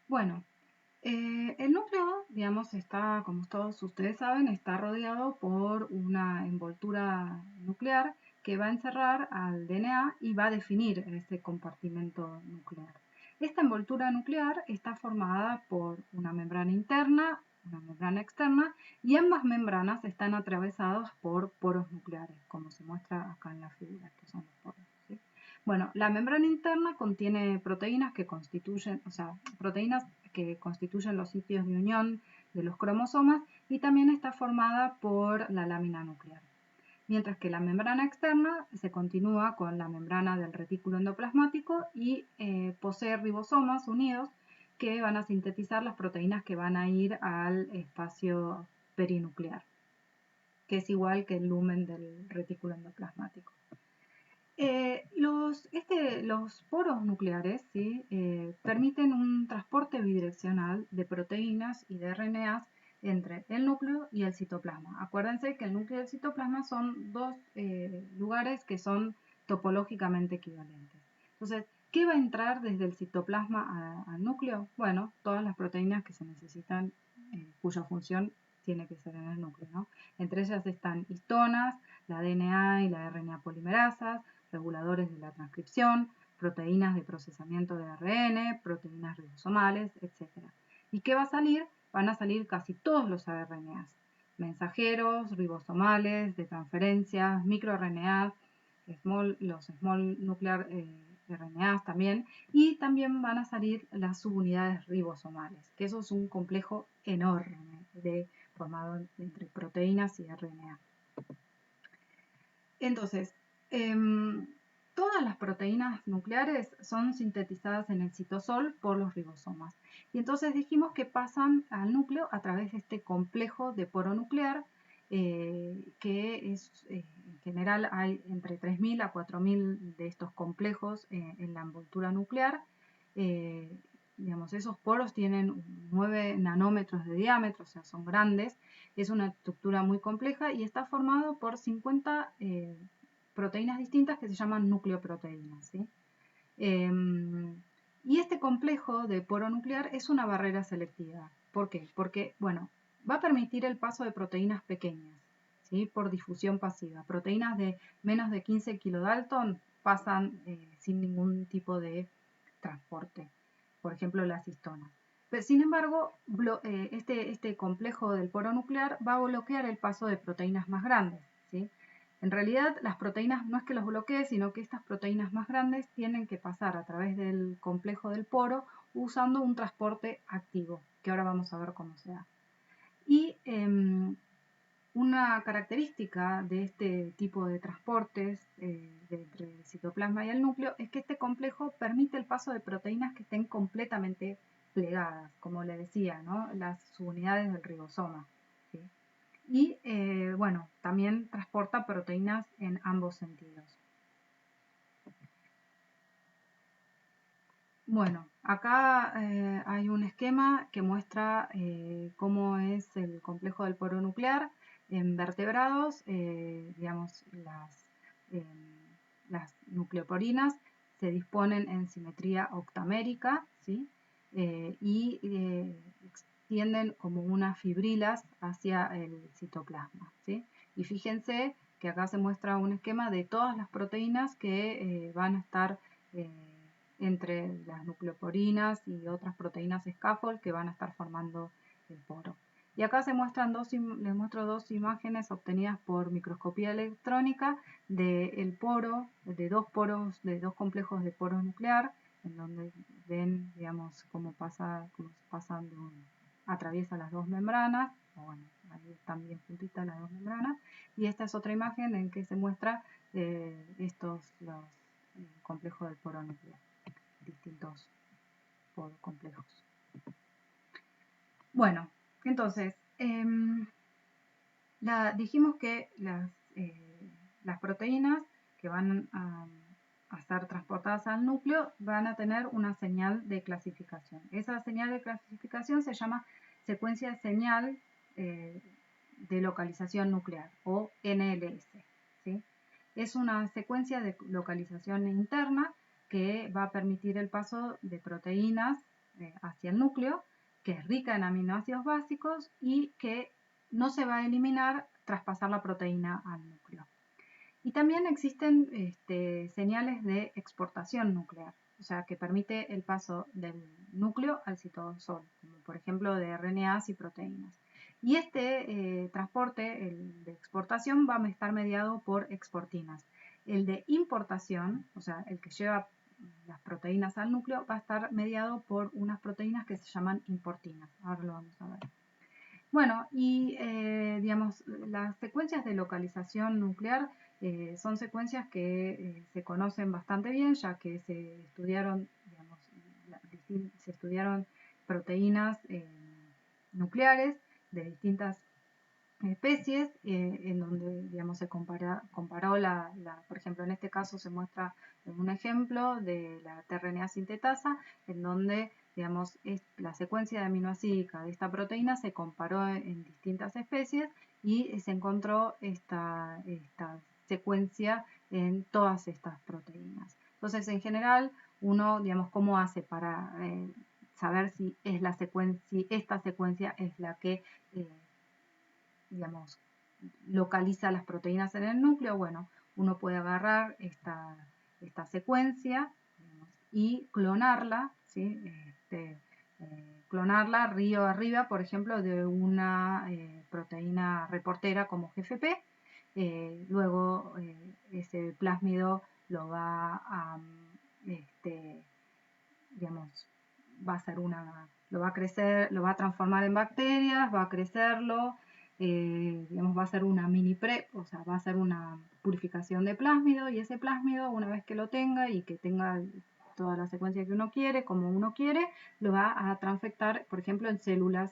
Bueno, el núcleo, digamos, está, como todos ustedes saben, está rodeado por una envoltura nuclear que va a encerrar al DNA y va a definir ese compartimento nuclear. Esta envoltura nuclear está formada por una membrana interna, una membrana externa, y ambas membranas están atravesadas por poros nucleares, como se muestra acá en la figura, que son los poros, ¿sí? Bueno, la membrana interna contiene proteínas que constituyen, o sea, proteínas que constituyen los sitios de unión de los cromosomas y también está formada por la lámina nuclear. Mientras que la membrana externa se continúa con la membrana del retículo endoplasmático y posee ribosomas unidos que van a sintetizar las proteínas que van a ir al espacio perinuclear, que es igual que el lumen del retículo endoplasmático. Los poros nucleares, ¿sí? Permiten un transporte bidireccional de proteínas y de RNAs entre el núcleo y el citoplasma. Acuérdense que el núcleo y el citoplasma son dos lugares que son topológicamente equivalentes. Entonces, ¿qué va a entrar desde el citoplasma al núcleo? Bueno, todas las proteínas que se necesitan, cuya función tiene que ser en el núcleo, ¿no? Entre ellas están histonas, la DNA y la RNA polimerasas, reguladores de la transcripción, proteínas de procesamiento de ARN, proteínas ribosomales, etc. ¿Y qué va a salir? Van a salir casi todos los RNAs, mensajeros, ribosomales, de transferencia, microRNAs, los small nuclear RNAs también, y también van a salir las subunidades ribosomales, que eso es un complejo enorme formado entre proteínas y RNA. Entonces, todas las proteínas nucleares son sintetizadas en el citosol por los ribosomas. Y entonces dijimos que pasan al núcleo a través de este complejo de poro nuclear, que es, en general hay entre 3.000 a 4.000 de estos complejos en la envoltura nuclear. Digamos, esos poros tienen 9 nanómetros de diámetro, o sea, son grandes. Es una estructura muy compleja y está formado por 50 proteínas distintas que se llaman nucleoproteínas, ¿sí? Y este complejo de poro nuclear es una barrera selectiva. ¿Por qué? Porque, bueno, va a permitir el paso de proteínas pequeñas, ¿sí? Por difusión pasiva. Proteínas de menos de 15 kilodalton pasan sin ningún tipo de transporte. Por ejemplo, las histonas. Pero, sin embargo, este complejo del poro nuclear va a bloquear el paso de proteínas más grandes, ¿sí? En realidad, las proteínas no es que los bloquee, sino que estas proteínas más grandes tienen que pasar a través del complejo del poro usando un transporte activo, que ahora vamos a ver cómo se da. Y una característica de este tipo de transportes entre el citoplasma y el núcleo es que este complejo permite el paso de proteínas que estén completamente plegadas, como le decía, ¿no? Las subunidades del ribosoma, ¿sí? Y bueno, también transporta proteínas en ambos sentidos. Bueno, acá hay un esquema que muestra cómo es el complejo del poro nuclear en vertebrados. Digamos, eh, las nucleoporinas se disponen en simetría octamérica, ¿sí? Y extienden como unas fibrilas hacia el citoplasma, ¿sí? Y fíjense que acá se muestra un esquema de todas las proteínas que van a estar entre las nucleoporinas y otras proteínas scaffold que van a estar formando el poro. Y acá les muestro dos imágenes obtenidas por microscopía electrónica del poro, de dos complejos de poro nuclear, en donde ven, digamos, cómo atraviesa las dos membranas. Bueno, ahí están bien juntitas las dos membranas. Y esta es otra imagen en que se muestra los complejos del poro nuclear, distintos complejos. Bueno, entonces, dijimos que las proteínas que van a ser transportadas al núcleo van a tener una señal de clasificación. Esa señal de clasificación se llama secuencia de señal de localización nuclear, o NLS, ¿sí? Es una secuencia de localización interna que va a permitir el paso de proteínas hacia el núcleo, que es rica en aminoácidos básicos y que no se va a eliminar tras pasar la proteína al núcleo. Y también existen señales de exportación nuclear, o sea, que permite el paso del núcleo al citosol, como por ejemplo de RNAs y proteínas. Y este transporte, el de exportación, va a estar mediado por exportinas. El de importación, o sea, el que lleva las proteínas al núcleo, va a estar mediado por unas proteínas que se llaman importinas. Ahora lo vamos a ver. Bueno, y digamos, las secuencias de localización nuclear son secuencias que se conocen bastante bien, ya que se estudiaron, digamos, se estudiaron proteínas nucleares de distintas especies, en donde, digamos, se comparó por ejemplo, en este caso se muestra un ejemplo de la tRNA sintetasa, en donde, digamos, la secuencia de aminoácidos de esta proteína se comparó en distintas especies y se encontró esta secuencia en todas estas proteínas. Entonces, en general, uno, digamos, ¿cómo hace para saber si es si esta secuencia es la que digamos, localiza las proteínas en el núcleo? Bueno, uno puede agarrar esta secuencia, digamos, y clonarla, ¿sí? Clonarla río arriba, por ejemplo, de una proteína reportera como GFP. Luego ese plásmido lo va a, digamos, va a ser lo va a crecer, lo va a transformar en bacterias, va a crecerlo, digamos, va a ser una mini prep, o sea, va a ser una purificación de plásmido, y ese plásmido, una vez que lo tenga y que tenga toda la secuencia que uno quiere, como uno quiere, lo va a transfectar, por ejemplo, en células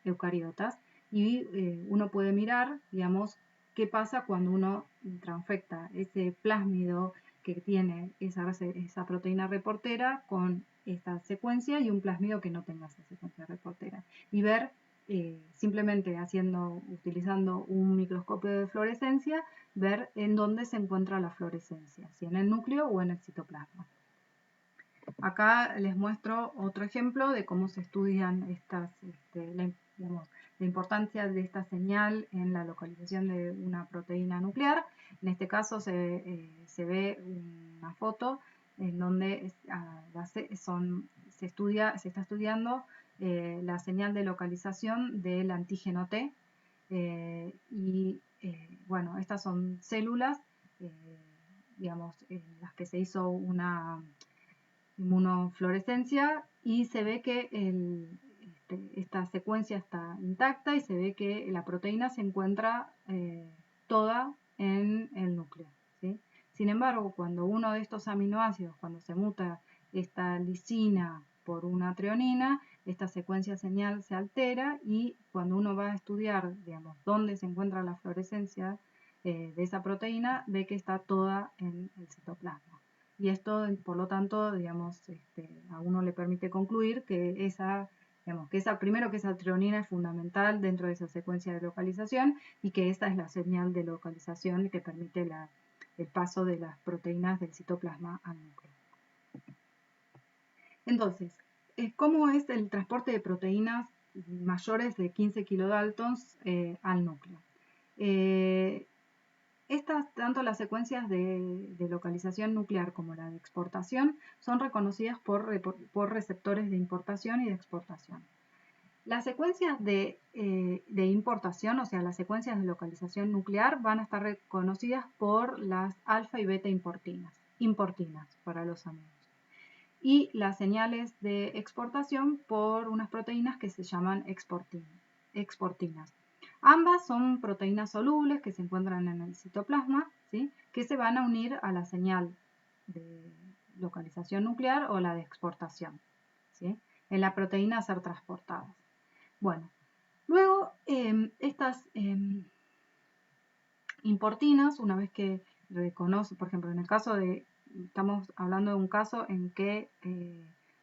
eucariotas, y uno puede mirar, digamos, qué pasa cuando uno transfecta ese plásmido que tiene esa proteína reportera con esta secuencia y un plásmido que no tenga esa secuencia reportera. Y ver, simplemente utilizando un microscopio de fluorescencia, ver en dónde se encuentra la fluorescencia, si en el núcleo o en el citoplasma. Acá les muestro otro ejemplo de cómo se estudian la importancia de esta señal en la localización de una proteína nuclear. En este caso se ve una foto en donde se está estudiando la señal de localización del antígeno T. Bueno, estas son células, digamos, en las que se hizo una inmunofluorescencia y se ve que esta secuencia está intacta y se ve que la proteína se encuentra toda en el núcleo, ¿sí? Sin embargo, cuando uno de estos aminoácidos, cuando se muta esta lisina por una treonina, esta secuencia señal se altera, y cuando uno va a estudiar, digamos, dónde se encuentra la fluorescencia de esa proteína, ve que está toda en el citoplasma. Y esto, por lo tanto, digamos, a uno le permite concluir que esa treonina es fundamental dentro de esa secuencia de localización, y que esta es la señal de localización que permite el paso de las proteínas del citoplasma al núcleo. Entonces, ¿cómo es el transporte de proteínas mayores de 15 kilodaltons al núcleo? Tanto las secuencias de localización nuclear como la de exportación son reconocidas por receptores de importación y de exportación. Las secuencias de importación, o sea, las secuencias de localización nuclear, van a estar reconocidas por las alfa y beta importinas para los amigos. Y las señales de exportación por unas proteínas que se llaman exportinas. Ambas son proteínas solubles que se encuentran en el citoplasma, ¿sí?, que se van a unir a la señal de localización nuclear o la de exportación, ¿sí?, en la proteína a ser transportadas. Bueno, luego estas importinas, una vez que reconoce, por ejemplo, en el caso estamos hablando de un caso en que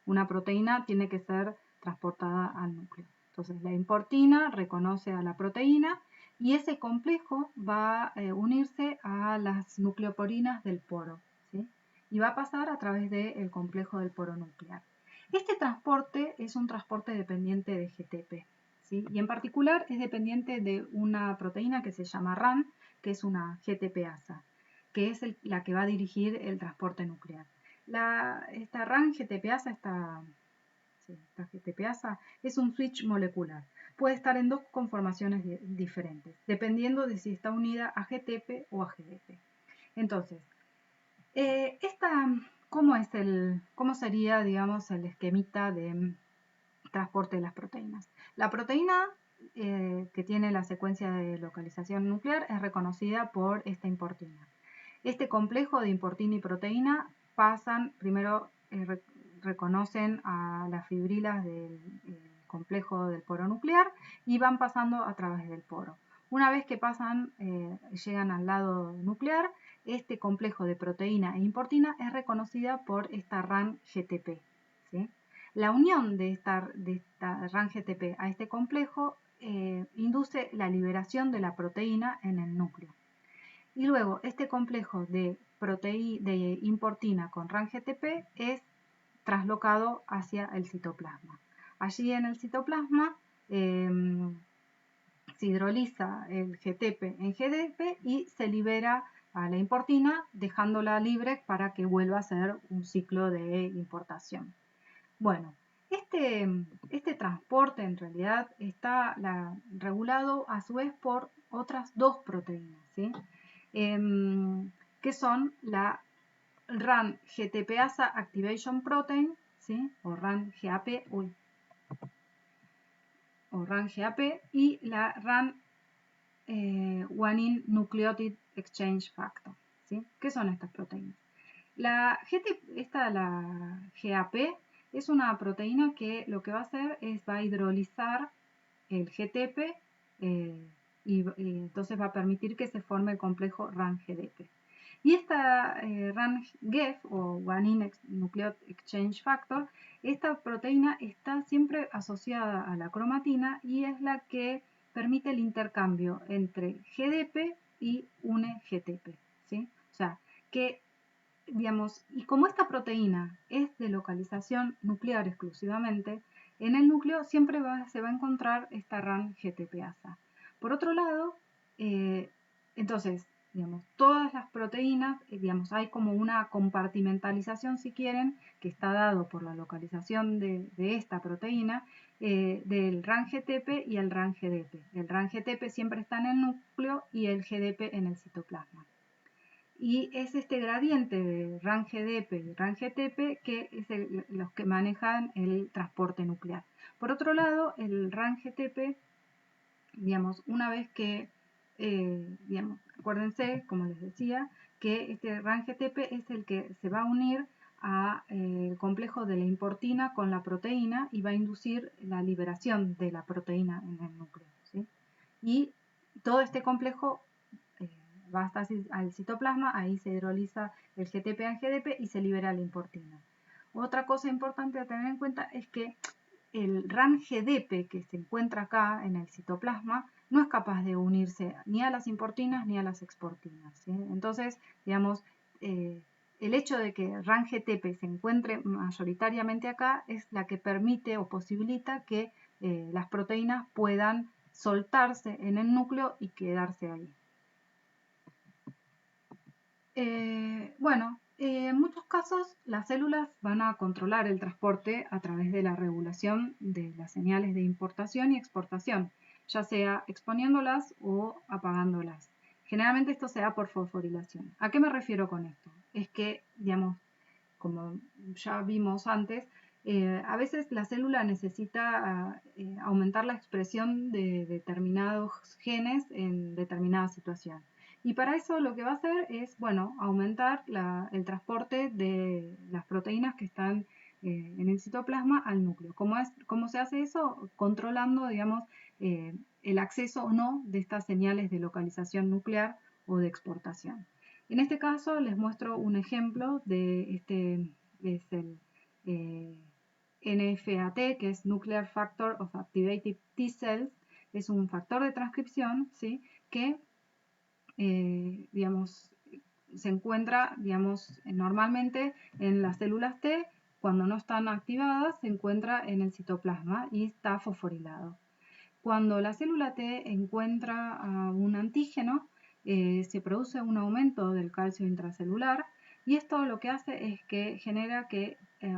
una proteína tiene que ser transportada al núcleo. Entonces la importina reconoce a la proteína y ese complejo va a unirse a las nucleoporinas del poro, ¿sí?, y va a pasar a través del complejo del poro nuclear. Este transporte es un transporte dependiente de GTP, ¿sí? Y en particular es dependiente de una proteína que se llama RAN, que es una GTPasa, que es la que va a dirigir el transporte nuclear. Esta RAN GTPasa, esta GTPasa, es un switch molecular. Puede estar en dos conformaciones diferentes, dependiendo de si está unida a GTP o a GDP. Entonces, ¿cómo sería, digamos, el esquemita de transporte de las proteínas? La proteína que tiene la secuencia de localización nuclear es reconocida por esta importina. Este complejo de importina y proteína primero reconocen a las fibrilas del complejo del poro nuclear y van pasando a través del poro. Una vez que llegan al lado nuclear, este complejo de proteína e importina es reconocida por esta RAN GTP, ¿sí? La unión de esta RAN GTP a este complejo induce la liberación de la proteína en el núcleo. Y luego este complejo de importina con RAN GTP es traslocado hacia el citoplasma. Allí en el citoplasma se hidroliza el GTP en GDP y se libera a la importina, dejándola libre para que vuelva a ser un ciclo de importación. Bueno, este transporte en realidad está regulado a su vez por otras dos proteínas, ¿sí? Que son la RAN GTPasa Activation Protein, ¿sí? O RAN GAP, y la RAN Guanine Nucleotide Exchange Factor, ¿sí? ¿Qué son estas proteínas? La GAP es una proteína que lo que va a hacer es va a hidrolizar el GTP y entonces va a permitir que se forme el complejo RAN-GDP. Y esta RAN-GEF o Guanine Nucleotide Exchange Factor, esta proteína está siempre asociada a la cromatina y es la que permite el intercambio entre GDP y une GTP, ¿sí? O sea, que digamos, y como esta proteína es de localización nuclear exclusivamente, en el núcleo siempre se va a encontrar esta RAN GTPasa. Por otro lado, entonces, digamos, todas las proteínas, digamos, hay como una compartimentalización, si quieren, que está dado por la localización de esta proteína, del RAN GTP y el RAN GDP. El RAN GTP siempre está en el núcleo y el GDP en el citoplasma. Y es este gradiente de RAN GDP y RAN GTP que es los que manejan el transporte nuclear. Por otro lado, el RAN GTP, digamos, una vez que, digamos, acuérdense, como les decía, que este RAN GTP es el que se va a unir al complejo de la importina con la proteína y va a inducir la liberación de la proteína en el núcleo, ¿sí? Y todo este complejo va hasta al citoplasma, ahí se hidroliza el GTP en GDP y se libera la importina. Otra cosa importante a tener en cuenta es que el RAN GDP que se encuentra acá en el citoplasma no es capaz de unirse ni a las importinas ni a las exportinas, ¿sí? Entonces, digamos, el hecho de que RAN GTP se encuentre mayoritariamente acá es la que permite o posibilita que las proteínas puedan soltarse en el núcleo y quedarse ahí. Bueno, en muchos casos las células van a controlar el transporte a través de la regulación de las señales de importación y exportación, ya sea exponiéndolas o apagándolas. Generalmente esto se da por fosforilación. ¿A qué me refiero con esto? Es que, digamos, como ya vimos antes, a veces la célula necesita aumentar la expresión de determinados genes en determinada situación. Y para eso lo que va a hacer es, bueno, aumentar el transporte de las proteínas que están en el citoplasma al núcleo. ¿Cómo se hace eso? Controlando, digamos, el acceso o no de estas señales de localización nuclear o de exportación. En este caso les muestro un ejemplo de este, es el NFAT, que es Nuclear Factor of Activated T Cells, es un factor de transcripción, ¿sí? Que digamos, se encuentra, digamos, normalmente en las células T Cuando no están activadas, se encuentra en el citoplasma y está fosforilado. Cuando la célula T encuentra a un antígeno, se produce un aumento del calcio intracelular y esto lo que hace es que genera que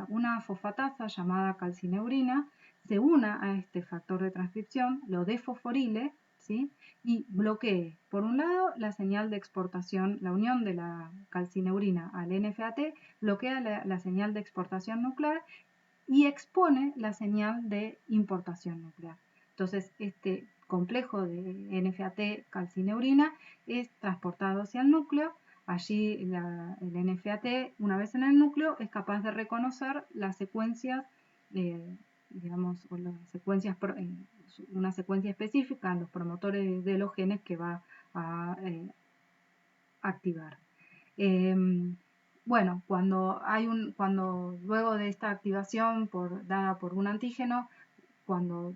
una fosfatasa llamada calcineurina se una a este factor de transcripción, lo desfosforile, ¿sí? Y bloquee, por un lado, la señal de exportación, la unión de la calcineurina al NFAT, bloquea la señal de exportación nuclear y expone la señal de importación nuclear. Entonces, este complejo de NFAT calcineurina es transportado hacia el núcleo. Allí el NFAT, una vez en el núcleo, es capaz de reconocer las secuencias, digamos, o las secuencias, una secuencia específica en los promotores de los genes que va a activar. Bueno, cuando luego de esta activación dada por un antígeno, cuando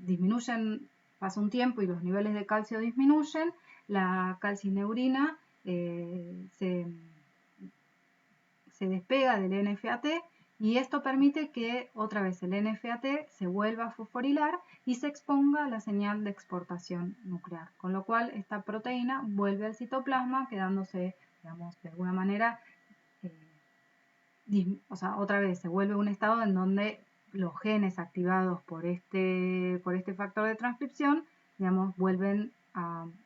pasa un tiempo y los niveles de calcio disminuyen, la calcineurina se despega del NFAT y esto permite que otra vez el NFAT se vuelva a fosforilar y se exponga a la señal de exportación nuclear, con lo cual esta proteína vuelve al citoplasma quedándose, digamos, de alguna manera, o sea, otra vez se vuelve un estado en donde los genes activados por este factor de transcripción, digamos,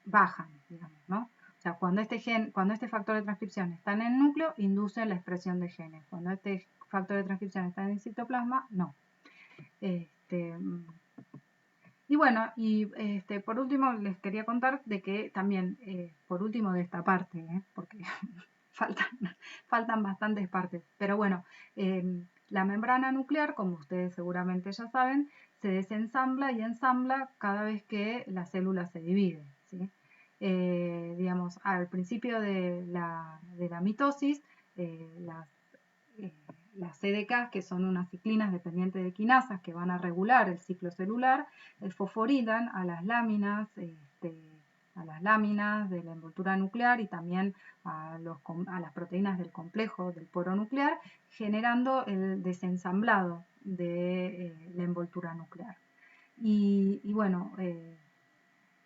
bajan, digamos, ¿no? O sea, cuando este factor de transcripción está en el núcleo, induce la expresión de genes. Cuando este factor de transcripción está en el citoplasma, no. Y bueno, por último les quería contar de que también, por último de esta parte, porque faltan bastantes partes, pero bueno, la membrana nuclear, como ustedes seguramente ya saben, se desensambla y ensambla cada vez que la célula se divide, ¿sí? Digamos, al principio de la mitosis, las CDK, que son unas ciclinas dependientes de quinasas que van a regular el ciclo celular, fosforilan a las láminas de la envoltura nuclear y también a las proteínas del complejo del poro nuclear, generando el desensamblado de la envoltura nuclear. Y bueno,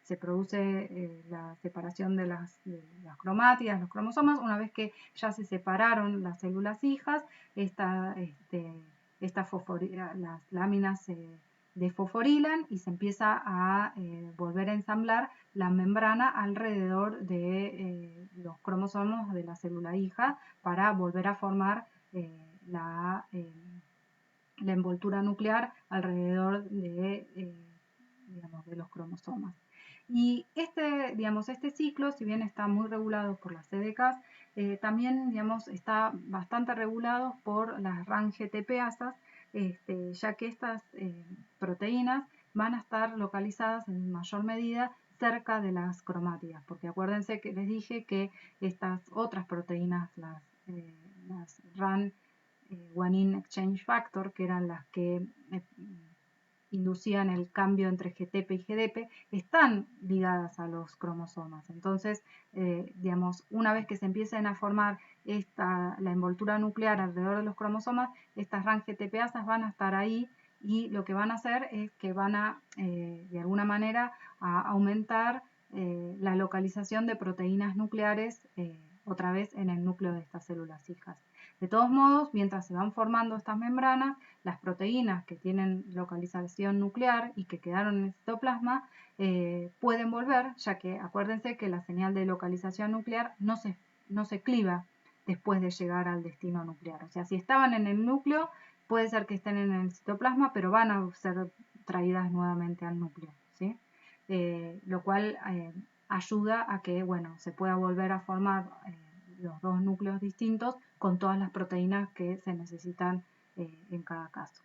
se produce la separación de las cromátidas, los cromosomas. Una vez que ya se separaron las células hijas, las láminas se desfosforilan y se empieza a volver a ensamblar la membrana alrededor de los cromosomas de la célula hija para volver a formar la envoltura nuclear alrededor digamos, de los cromosomas. Y este ciclo, si bien está muy regulado por las CDKs, también, digamos, está bastante regulado por las RAN-GTPasas, ya que estas proteínas van a estar localizadas en mayor medida cerca de las cromátidas, porque acuérdense que les dije que estas otras proteínas, las RAN Guanine Exchange Factor, que eran las que inducían el cambio entre GTP y GDP, están ligadas a los cromosomas. Entonces, digamos, una vez que se empiecen a formar la envoltura nuclear alrededor de los cromosomas, estas RAN-GTPasas van a estar ahí y lo que van a hacer es que van a, de alguna manera, a aumentar la localización de proteínas nucleares otra vez en el núcleo de estas células hijas. De todos modos, mientras se van formando estas membranas, las proteínas que tienen localización nuclear y que quedaron en el citoplasma pueden volver, ya que acuérdense que la señal de localización nuclear no se cliva después de llegar al destino nuclear. O sea, si estaban en el núcleo, puede ser que estén en el citoplasma, pero van a ser traídas nuevamente al núcleo, ¿sí? Lo cual ayuda a que, bueno, se pueda volver a formar los dos núcleos distintos con todas las proteínas que se necesitan en cada caso.